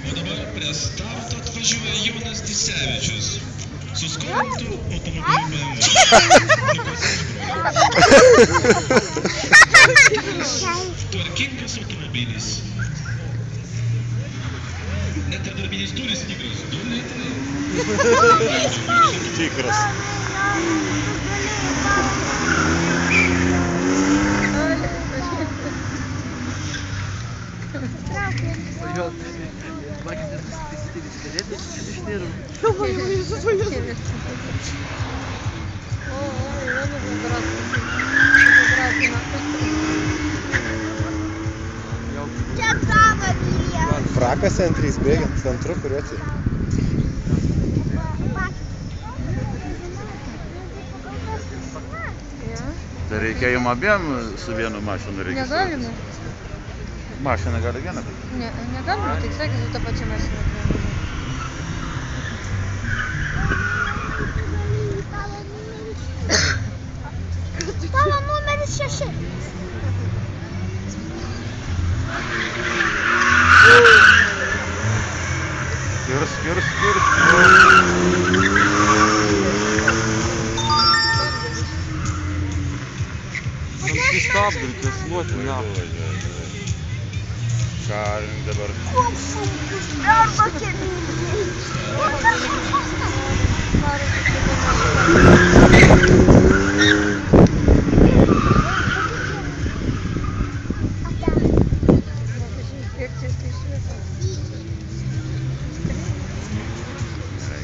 O dabar prie starto atvažiuoja Jonas Disevičius. Suskolintų automobilių BMW. Tvarkingas automobilis. Net ir darbinis turis tikras. 2 litrai. Tikras. Frakas centrais bėgiant, centru kuriuoti. Tai reikia jums abiem su vienu mašinu registruoti. Negalime. Mašina gali vieną? Ne, negalime, tik sakė su tą pačią mašiną. Tavo numeris 6. Skirs. Sustabdyti, sluoti, ne. Ką dabar? Koks sunkus darbo keliai.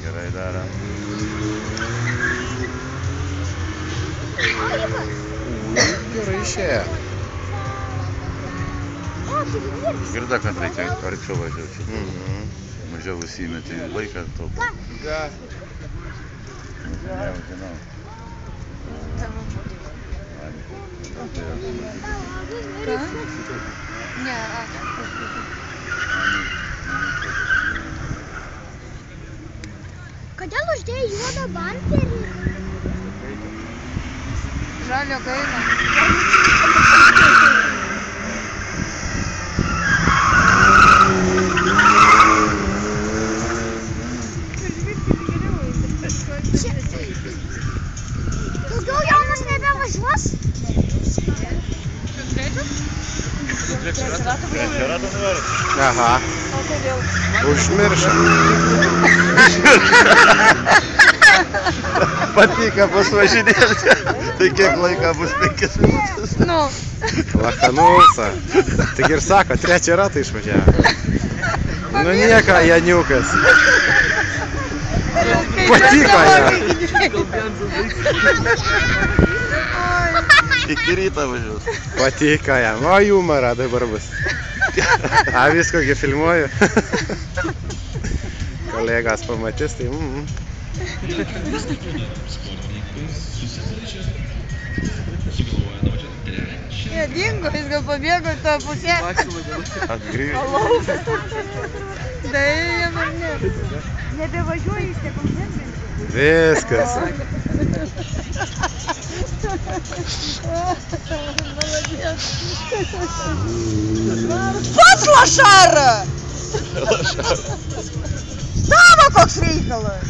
Gerai darom. Gerai išėjo. Girda, kad reikia arčiau važiuoti. Mažiau įsimeti laiką taupą. Jau žinau. Ką? Ne, ačiū. Kodėl uždėjai juodą bamperį? Žalio gaila. Daugiau Jonas nebevažiuos? Trečią ratą nori? Aha, O kodėl? užmiršau. Patika bus važinėti. Tai kiek laika bus 5 minutės? Nu. Lachanusa. Tik ir sako, trečią ratą išvažiavo. Nu nieko, Janiukas. Patiko jam. Iki ryto važiuos. Patiko jam. O humorą dabar bus. A, viskokį filmuoju. Kolegas pamatys, tai Jie dingo, jis gal pabėgo į tą pusę. Atgrįžti. Tai jam ar ne? Nebevažiuoji, jis nepažinti. viskas. Pats lošara! Tavo koks reikalas!